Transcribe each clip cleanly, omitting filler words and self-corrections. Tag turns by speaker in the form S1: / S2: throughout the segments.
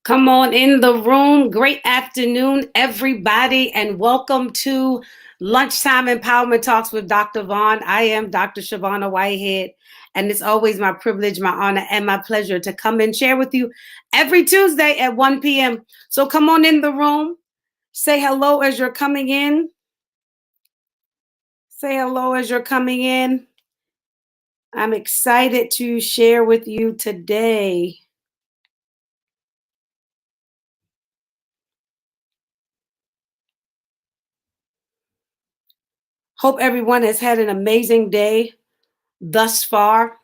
S1: Come on in the room. Great afternoon, everybody, and welcome to Lunchtime Empowerment Talks with Dr. Vaughn. I am Dr. Shavonna Whitehead, and it's always my privilege, my honor, and my pleasure to come and share with you every Tuesday at 1 p.m. So come on in the room. Say hello as you're coming in. Say hello as you're coming in. I'm excited to share with you today. Hope everyone has had an amazing day thus far.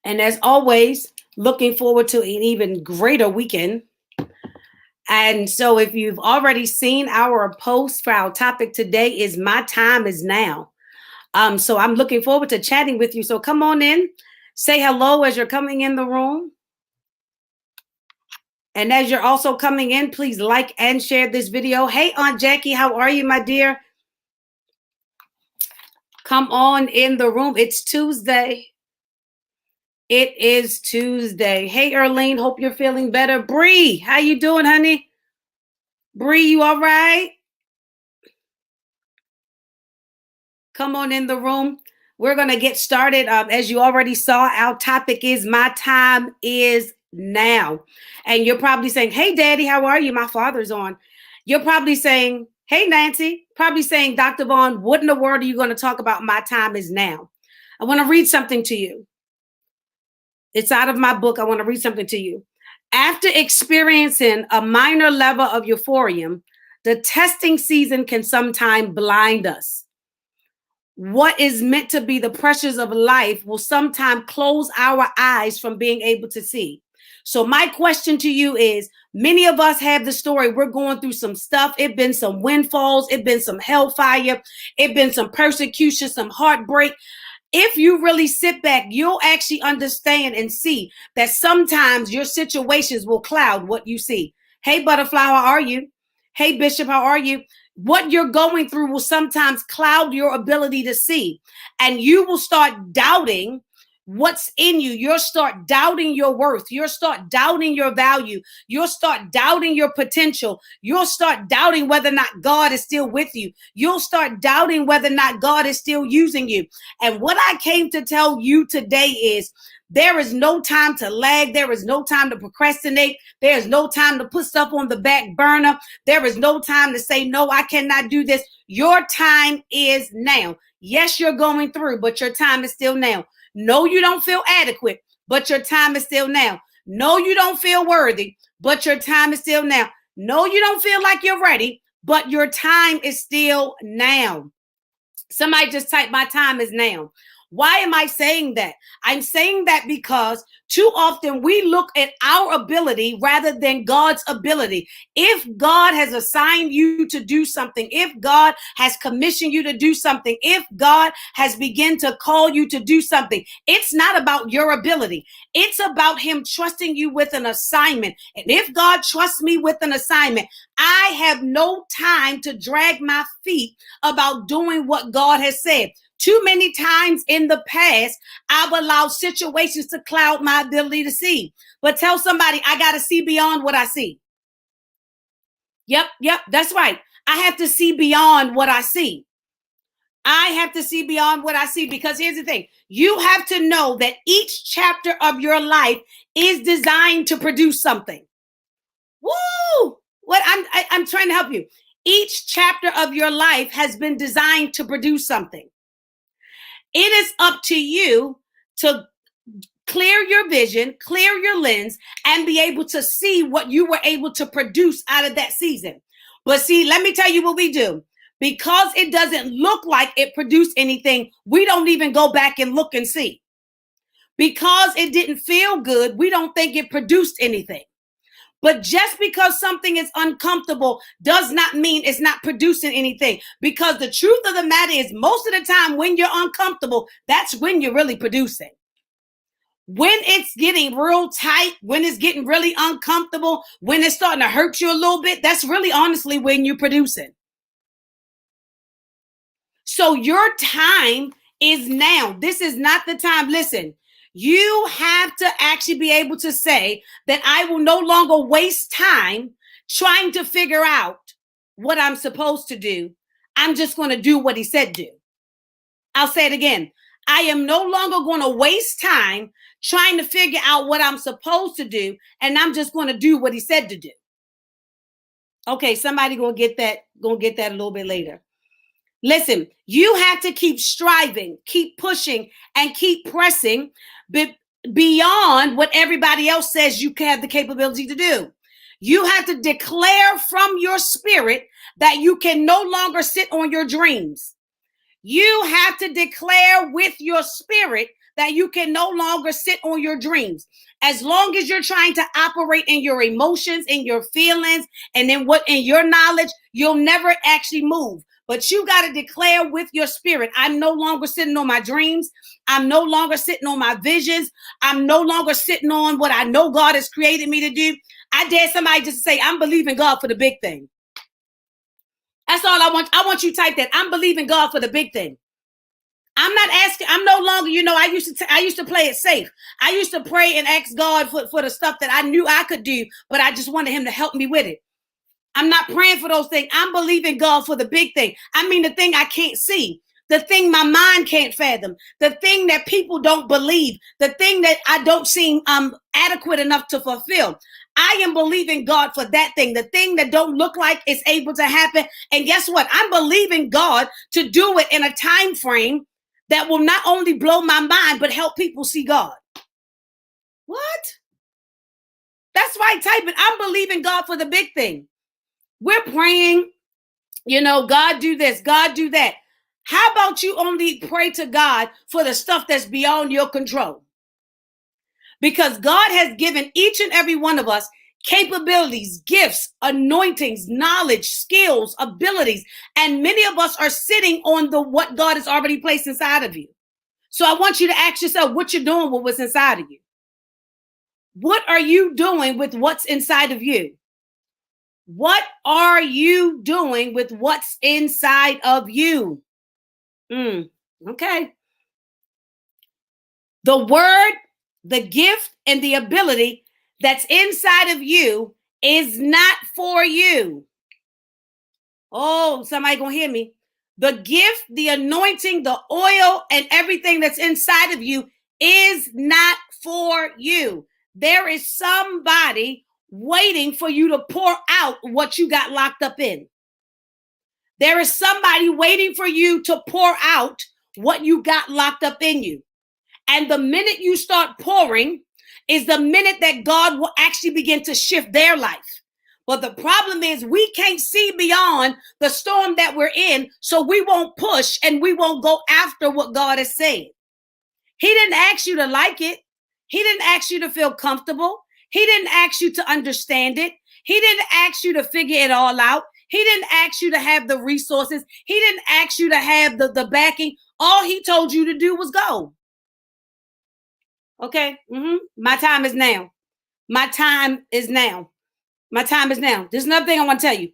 S1: And as always, looking forward to an even greater weekend. And so if you've already seen our post for our topic today is My Time is Now. So I'm looking forward to chatting with you. So come on in, say hello as you're coming in the room. And as you're also coming in, please like and share this video. Hey, Aunt Jackie, how are you, my dear? Come on in the room. It's Tuesday. It is Tuesday. Hey, Erlene, hope you're feeling better. Bree, how you doing, honey? Bree, you all right? Come on in the room. We're going to get started. As you already saw, our topic is My Time is Now. And you're probably saying, hey, Daddy, how are you? My father's on. You're probably saying, hey, Nancy, probably saying, Dr. Vaughn, what in the world are you going to talk about? My time is now. I want to read something to you. It's out of my book. I want to read something to you. After experiencing a minor level of euphorium, the testing season can sometimes blind us. What is meant to be the pressures of life will sometimes close our eyes from being able to see. So my question to you is, many of us have the story. We're going through some stuff. It's been some windfalls. It's been some hellfire. It's been some persecution, some heartbreak. If you really sit back, you'll actually understand and see that sometimes your situations will cloud what you see. Hey, Butterfly, how are you? Hey, Bishop, how are you? What you're going through will sometimes cloud your ability to see. And you will start doubting what's in you. You'll start doubting your worth. You'll start doubting your value. You'll start doubting your potential. You'll start doubting whether or not God is still with you. You'll start doubting whether or not God is still using you. And what I came to tell you today is, there is no time to lag. There is no time to procrastinate. There is no time to put stuff on the back burner. There is no time to say, no, I cannot do this. Your time is now. Yes, you're going through, but your time is still now. No, you don't feel adequate, but your time is still now. No, you don't feel worthy, but your time is still now. No, you don't feel like you're ready, but your time is still now. Somebody just type, my time is now. Why am I saying that? I'm saying that because too often we look at our ability rather than God's ability. If God has assigned you to do something, if God has commissioned you to do something, if God has begun to call you to do something, it's not about your ability. It's about him trusting you with an assignment. And if God trusts me with an assignment, I have no time to drag my feet about doing what God has said. Too many times in the past, I've allowed situations to cloud my ability to see. But tell somebody, I got to see beyond what I see. Yep, that's right. I have to see beyond what I see. I have to see beyond what I see, because here's the thing. You have to know that each chapter of your life is designed to produce something. Woo! I'm trying to help you. Each chapter of your life has been designed to produce something. It is up to you to clear your vision, clear your lens, and be able to see what you were able to produce out of that season. But see, let me tell you what we do. Because it doesn't look like it produced anything, we don't even go back and look and see. Because it didn't feel good, we don't think it produced anything. But just because something is uncomfortable does not mean it's not producing anything. Because the truth of the matter is, most of the time when you're uncomfortable, that's when you're really producing. When it's getting real tight, when it's getting really uncomfortable, when it's starting to hurt you a little bit, that's really honestly when you're producing. So your time is now. This is not the time. Listen, You have to actually be able to say that I will no longer waste time trying to figure out what I'm supposed to do. I'm just going to do what he said do. I'll say it again. I am no longer going to waste time trying to figure out what I'm supposed to do, and I'm just going to do what he said to do. Okay, somebody gonna get that a little bit later. Listen, you have to keep striving, keep pushing, and keep pressing beyond what everybody else says you have the capability to do. You have to declare from your spirit that you can no longer sit on your dreams. You have to declare with your spirit that you can no longer sit on your dreams. As long as you're trying to operate in your emotions, in your feelings, and in your knowledge, you'll never actually move. But you got to declare with your spirit, I'm no longer sitting on my dreams. I'm no longer sitting on my visions. I'm no longer sitting on what I know God has created me to do. I dare somebody just to say, I'm believing God for the big thing. That's all I want. I want you to type that. I'm believing God for the big thing. I'm not asking. I'm no longer, I used to play it safe. I used to pray and ask God for the stuff that I knew I could do, but I just wanted him to help me with it. I'm not praying for those things. I'm believing God for the big thing. I mean, the thing I can't see, the thing my mind can't fathom, the thing that people don't believe, the thing that I don't seem adequate enough to fulfill. I am believing God for that thing, the thing that don't look like it's able to happen. And guess what? I'm believing God to do it in a time frame that will not only blow my mind, but help people see God. What? That's right. Type it. I'm believing God for the big thing. We're praying, God do this, God do that. How about you only pray to God for the stuff that's beyond your control? Because God has given each and every one of us capabilities, gifts, anointings, knowledge, skills, abilities, and many of us are sitting on what God has already placed inside of you. So I want you to ask yourself what you're doing with what's inside of you. What are you doing with what's inside of you? What are you doing with what's inside of you? Okay. The word, the gift, and the ability that's inside of you is not for you. Oh, somebody gonna hear me. The gift, the anointing, the oil, and everything that's inside of you is not for you. There is somebody waiting for you to pour out what you got locked up in. There is somebody waiting for you to pour out what you got locked up in you. And the minute you start pouring is the minute that God will actually begin to shift their life. But the problem is we can't see beyond the storm that we're in, so we won't push and we won't go after what God is saying. He didn't ask you to like it. He didn't ask you to feel comfortable. He didn't ask you to understand it. He didn't ask you to figure it all out. He didn't ask you to have the resources. He didn't ask you to have the backing. All he told you to do was go. Okay? My time is now. My time is now. My time is now. There's another thing I want to tell you.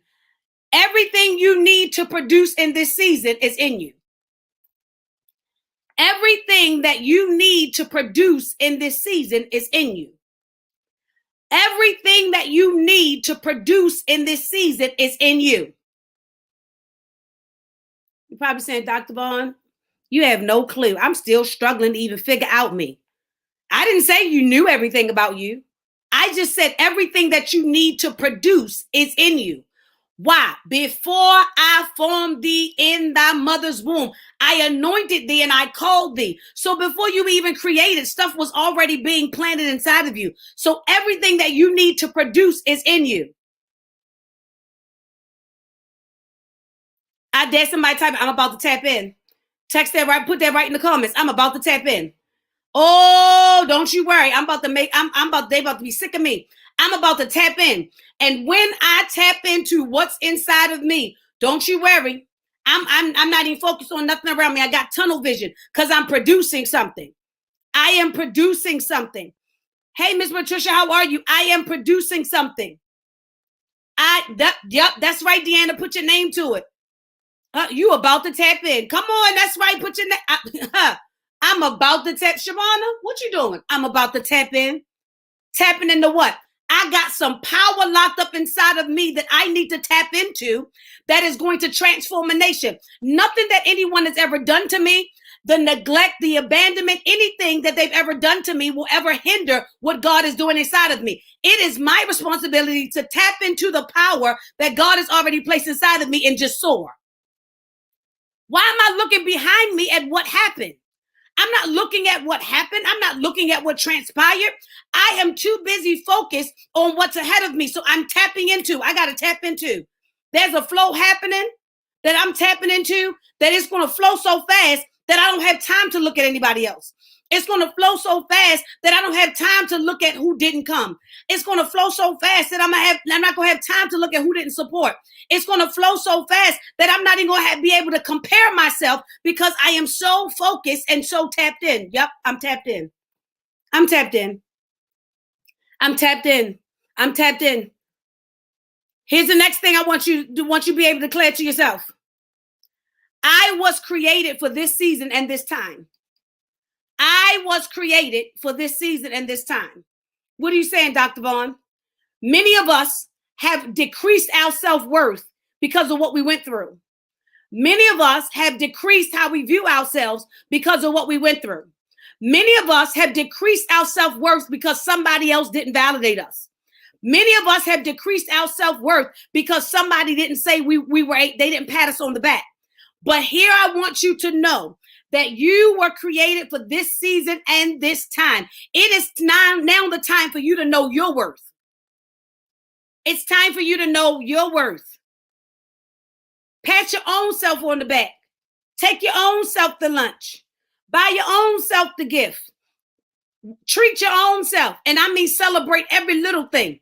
S1: Everything you need to produce in this season is in you. Everything that you need to produce in this season is in you. Everything that you need to produce in this season is in you. You're probably saying, Dr. Vaughn, you have no clue. I'm still struggling to even figure out me. I didn't say you knew everything about you. I just said everything that you need to produce is in you. Why? Before I formed thee in thy mother's womb, I anointed thee and I called thee. So before you even created, stuff was already being planted inside of you. So everything that you need to produce is in you. I dare somebody type, I'm about to tap in. Text that right, put that right in the comments. I'm about to tap in. Oh, don't you worry. They about to be sick of me. I'm about to tap in. And when I tap into what's inside of me, don't you worry. I'm not even focused on nothing around me. I got tunnel vision because I'm producing something. I am producing something. Hey, Miss Patricia, how are you? I am producing something. Yep, that's right, Deanna. Put your name to it. You about to tap in. Come on, that's right. Put your name. I'm about to tap. Shavonna, what you doing? I'm about to tap in. Tapping into what? I got some power locked up inside of me that I need to tap into that is going to transform a nation. Nothing that anyone has ever done to me, the neglect, the abandonment, anything that they've ever done to me will ever hinder what God is doing inside of me. It is my responsibility to tap into the power that God has already placed inside of me and just soar. Why am I looking behind me at what happened? I'm not looking at what happened. I'm not looking at what transpired. I am too busy focused on what's ahead of me. So I'm tapping into, I got to tap into. There's a flow happening that I'm tapping into that it's going to flow so fast that I don't have time to look at anybody else. It's going to flow so fast that I don't have time to look at who didn't come. It's going to flow so fast that I'm not going to have time to look at who didn't support. It's going to flow so fast that I'm not even going to be able to compare myself because I am so focused and so tapped in. Yep, I'm tapped in. I'm tapped in. I'm tapped in. I'm tapped in. Here's the next thing I want you to be able to declare to yourself. I was created for this season and this time. I was created for this season and this time. What are you saying, Dr. Vaughn? Many of us have decreased our self-worth because of what we went through. Many of us have decreased how we view ourselves because of what we went through. Many of us have decreased our self-worth because somebody else didn't validate us. Many of us have decreased our self-worth because somebody didn't say they didn't pat us on the back. But here I want you to know that you were created for this season and this time. It is now the time for you to know your worth. It's time for you to know your worth. Pat your own self on the back. Take your own self to lunch. Buy your own self the gift. Treat your own self. And I mean celebrate every little thing.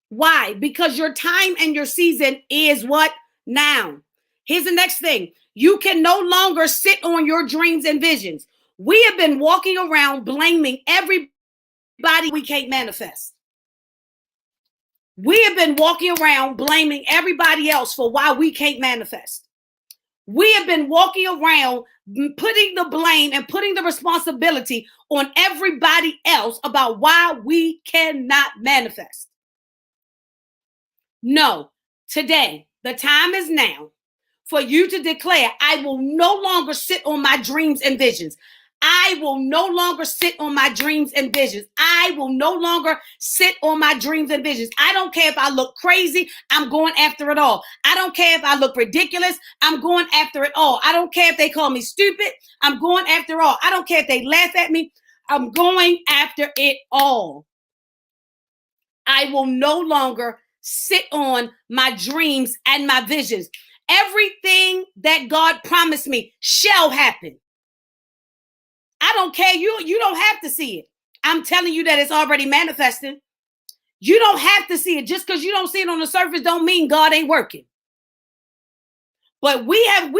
S1: Why? Because your time and your season is what? Now. Here's the next thing. You can no longer sit on your dreams and visions. We have been walking around blaming everybody we can't manifest. We have been walking around blaming everybody else for why we can't manifest. We have been walking around putting the blame and putting the responsibility on everybody else about why we cannot manifest. No, today, the time is now for you to declare, I will no longer sit on my dreams and visions. I will no longer sit on my dreams and visions. I will no longer sit on my dreams and visions. I don't care if I look crazy. I'm going after it all. I don't care if I look ridiculous. I'm going after it all. I don't care if they call me stupid. I'm going after it all. I don't care if they laugh at me. I'm going after it all. I will no longer sit on my dreams and my visions. Everything that God promised me shall happen. I don't care. You don't have to see it. I'm telling you that it's already manifesting. You don't have to see it. Just because you don't see it on the surface don't mean God ain't working. But we have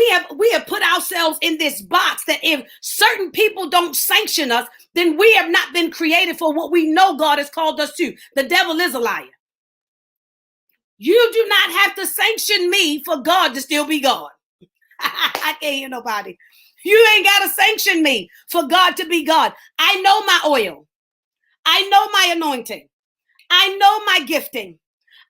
S1: put ourselves in this box that if certain people don't sanction us, then we have not been created for what we know God has called us to. The devil is a liar. You do not have to sanction me for God to still be God. I can't hear nobody. You ain't got to sanction me for God to be God. I know my oil. I know my anointing. I know my gifting.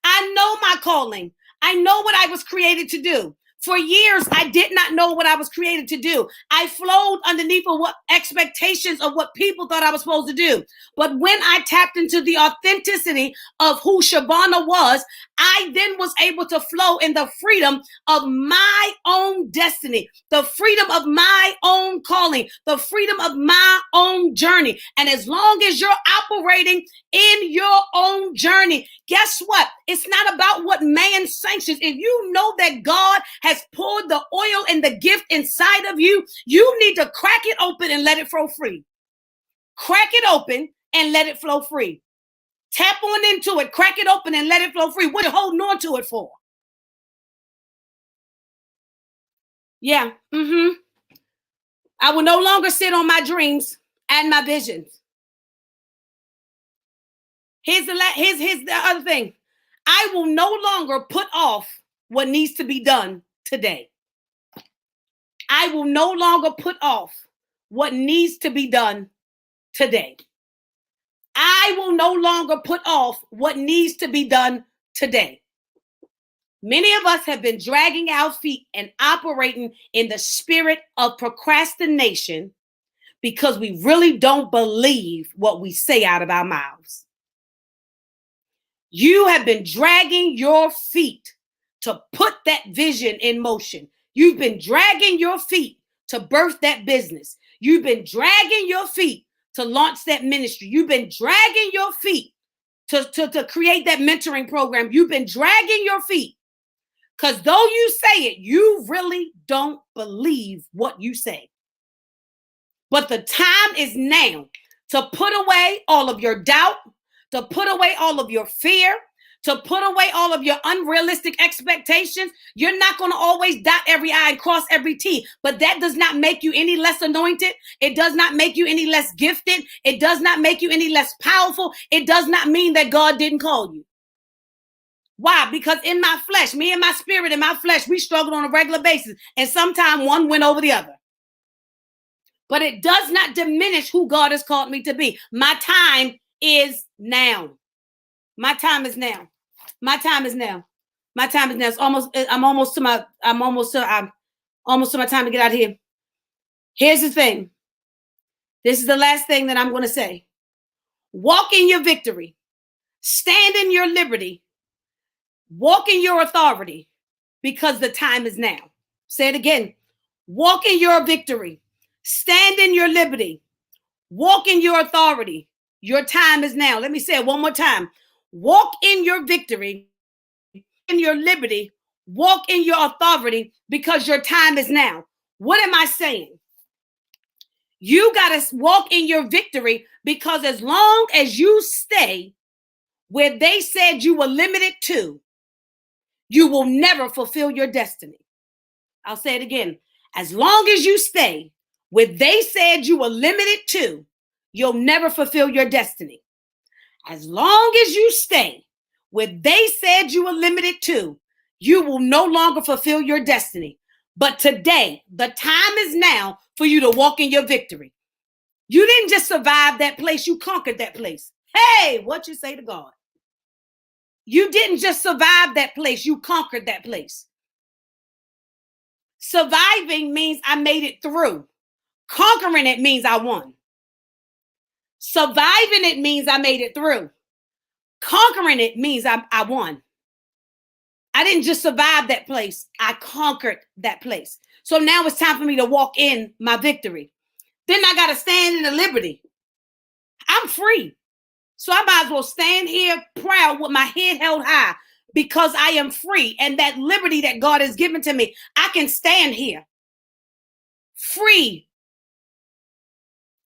S1: I know my calling. I know what I was created to do. For years, I did not know what I was created to do. I flowed underneath of what expectations of what people thought I was supposed to do. But when I tapped into the authenticity of who Shavonna was, I then was able to flow in the freedom of my own destiny, the freedom of my own calling, the freedom of my own journey. And as long as you're operating in your own journey, guess what? It's not about what man sanctions. If you know that God has poured the oil and the gift inside of you, you need to crack it open and let it flow free. Crack it open and let it flow free. Tap on into it, crack it open and let it flow free. What are you holding on to it for? Yeah. I will no longer sit on my dreams and my visions. Here's the other thing. I will no longer put off what needs to be done today. I will no longer put off what needs to be done today. I will no longer put off what needs to be done today. Many of us have been dragging our feet and operating in the spirit of procrastination because we really don't believe what we say out of our mouths. You have been dragging your feet to put that vision in motion. You've been dragging your feet to birth that business. You've been dragging your feet to launch that ministry. You've been dragging your feet to create that mentoring program. You've been dragging your feet because though you say it, you really don't believe what you say. But the time is now to put away all of your doubt, to put away all of your fear, to put away all of your unrealistic expectations. You're not going to always dot every I and cross every T, but that does not make you any less anointed. It does not make you any less gifted. It does not make you any less powerful. It does not mean that God didn't call you. Why? Because in my flesh, me and my spirit and my flesh, we struggle on a regular basis. And sometimes one went over the other. But it does not diminish who God has called me to be. My time is now. My time is now. My time is now. My time is now. I'm almost to my time to get out of here. Here's the thing. This is the last thing that I'm going to say. Walk in your victory. Stand in your liberty. Walk in your authority because the time is now. Say it again. Walk in your victory. Stand in your liberty. Walk in your authority. Your time is now. Let me say it one more time. Walk in your victory, in your liberty. Walk in your authority because your time is now. What am I saying? You got to walk in your victory because as long as you stay where they said you were limited to, you will never fulfill your destiny. I'll say it again. As long as you stay where they said you were limited to, you'll never fulfill your destiny. As long as you stay where they said you were limited to, you will no longer fulfill your destiny. But today, the time is now for you to walk in your victory. You didn't just survive that place, you conquered that place. Hey, what you say to God? You didn't just survive that place, you conquered that place. Surviving means I made it through. Conquering it means I won. Surviving it means I made it through. Conquering it means I won. I didn't just survive that place. I conquered that place. So now it's time for me to walk in my victory. Then I got to stand in the liberty. I'm free. So I might as well stand here proud with my head held high because I am free. And that liberty that God has given to me, I can stand here free.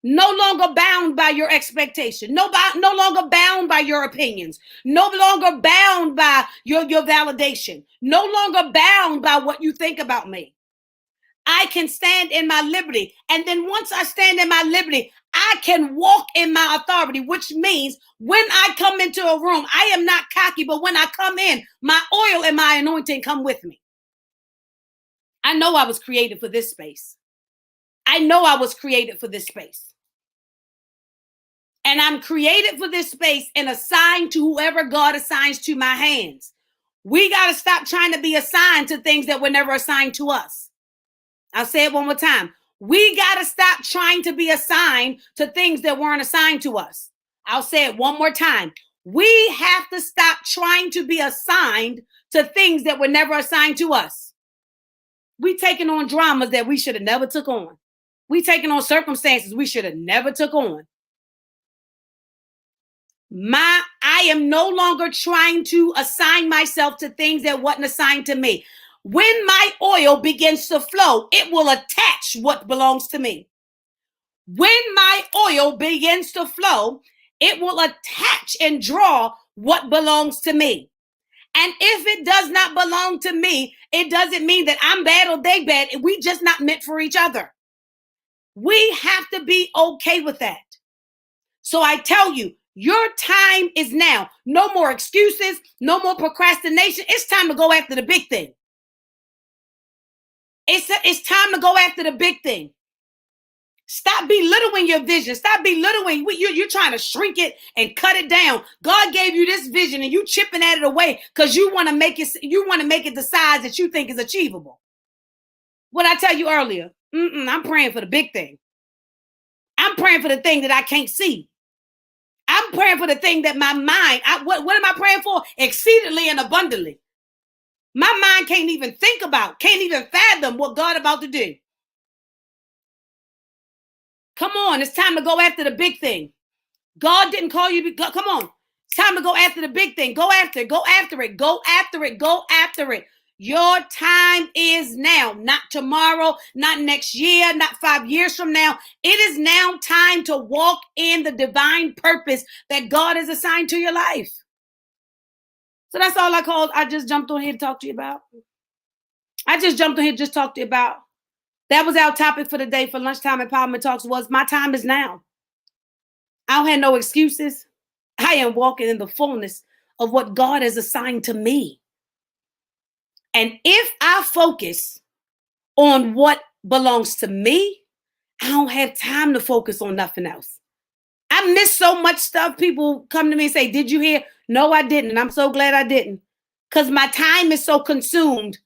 S1: No longer bound by your expectation. No longer bound by your opinions. No longer bound by your validation. No longer bound by what you think about me. I can stand in my liberty. And then once I stand in my liberty, I can walk in my authority, which means when I come into a room, I am not cocky, but when I come in, my oil and my anointing come with me. I know I was created for this space. I know I was created for this space. And I'm created for this space and assigned to whoever God assigns to my hands. We got to stop trying to be assigned to things that were never assigned to us. I'll say it one more time. We got to stop trying to be assigned to things that weren't assigned to us. I'll say it one more time. We have to stop trying to be assigned to things that were never assigned to us. We taking on dramas that we should have never took on. We taking on circumstances we should have never took on. I am no longer trying to assign myself to things that wasn't assigned to me. When my oil begins to flow, it will attach what belongs to me. When my oil begins to flow, it will attach and draw what belongs to me. And if it does not belong to me, it doesn't mean that I'm bad or they bad. We just not meant for each other. We have to be okay with that. So I tell you, your time is now. No more excuses, no more procrastination. It's time to go after the big thing. It's time to go after the big thing. Stop belittling your vision. Stop belittling. You're trying to shrink it and cut it down. God gave you this vision and you chipping at it away because you want to make it. You want to make it the size that you think is achievable. What I tell you earlier, I'm praying for the big thing. I'm praying for the thing that I can't see. I'm praying for the thing that my mind. What am I praying for? Exceedingly and abundantly. My mind can't even think about, can't even fathom what God about to do. Come on, it's time to go after the big thing. God didn't call you to come on. It's time to go after the big thing. Go after it. Go after it. Go after it. Go after it. Your time is now, not tomorrow, not next year, not 5 years from now. It is now time to walk in the divine purpose that God has assigned to your life. So that's all I just jumped on here to talk to you about. I just jumped on here to just talk to you about. That was our topic for the day for Lunchtime Empowerment Talks was my time is now. I don't have no excuses. I am walking in the fullness of what God has assigned to me. And if I focus on what belongs to me, I don't have time to focus on nothing else. I miss so much stuff. People come to me and say, did you hear? No, I didn't. And I'm so glad I didn't. Because my time is so consumed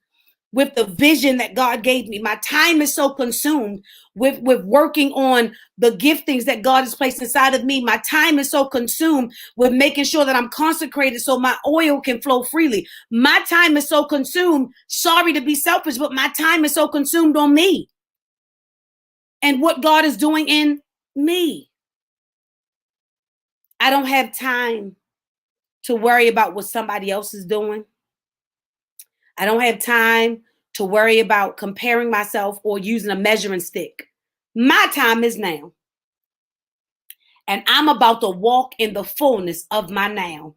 S1: with the vision that God gave me. My time is so consumed with working on the giftings that God has placed inside of me. My time is so consumed with making sure that I'm consecrated so my oil can flow freely. My time is so consumed, sorry to be selfish, but my time is so consumed on me and what God is doing in me. I don't have time to worry about what somebody else is doing. I don't have time to worry about comparing myself or using a measuring stick. My time is now. And I'm about to walk in the fullness of my now.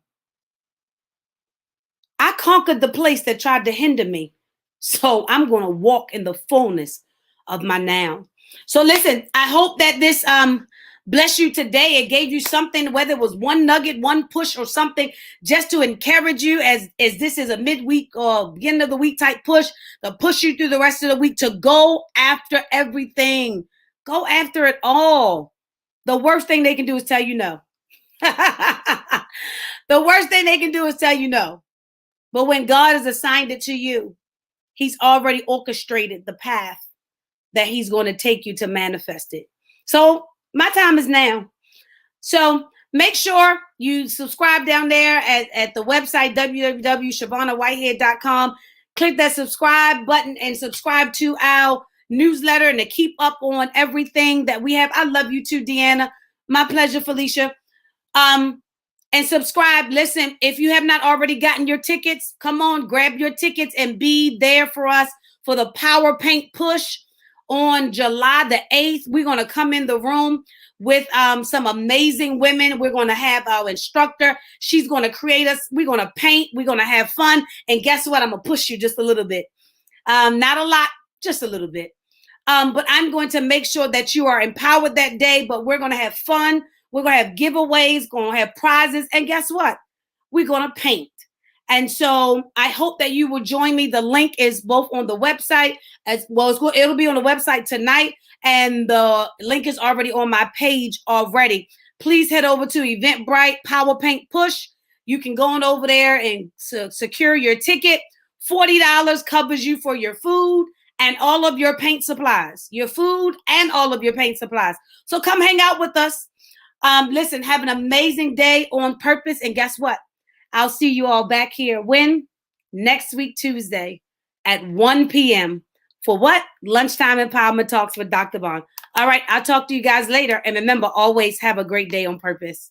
S1: I conquered the place that tried to hinder me. So I'm going to walk in the fullness of my now. So listen, I hope that this bless you today. It gave you something, whether it was one nugget, one push or something, just to encourage you as this is a midweek or beginning of the week type push, to push you through the rest of the week to go after everything. Go after it all. The worst thing they can do is tell you no. The worst thing they can do is tell you no. But when God has assigned it to you, he's already orchestrated the path that he's going to take you to manifest it. So my time is now. So make sure you subscribe down there at the website, www.shavonnawhitehead.com. Click that subscribe button and subscribe to our newsletter and to keep up on everything that we have. I love you too, Deanna. My pleasure, Felicia. And subscribe. Listen, if you have not already gotten your tickets, come on, grab your tickets and be there for us for the Power Paint Push on July the 8th. We're going to come in the room with some amazing women. We're going to have our instructor. She's going to create us. We're going to paint. We're going to have fun. And guess what? I'm going to push you just a little bit. Not a lot, just a little bit. But I'm going to make sure that you are empowered that day. But we're going to have fun. We're going to have giveaways, going to have prizes. And guess what? We're going to paint. And so I hope that you will join me. The link is both on the website as well as it'll be on the website tonight. And the link is already on my page already. Please head over to Eventbrite Power Paint Push. You can go on over there and secure your ticket. $40 covers you for your food and all of your paint supplies, your food and all of your paint supplies. So come hang out with us. Listen, have an amazing day on purpose. And guess what? I'll see you all back here when? Next week, Tuesday at 1 p.m. for what? Lunchtime Empowerment Talks with Dr. Vaughn. All right, I'll talk to you guys later. And remember, always have a great day on purpose.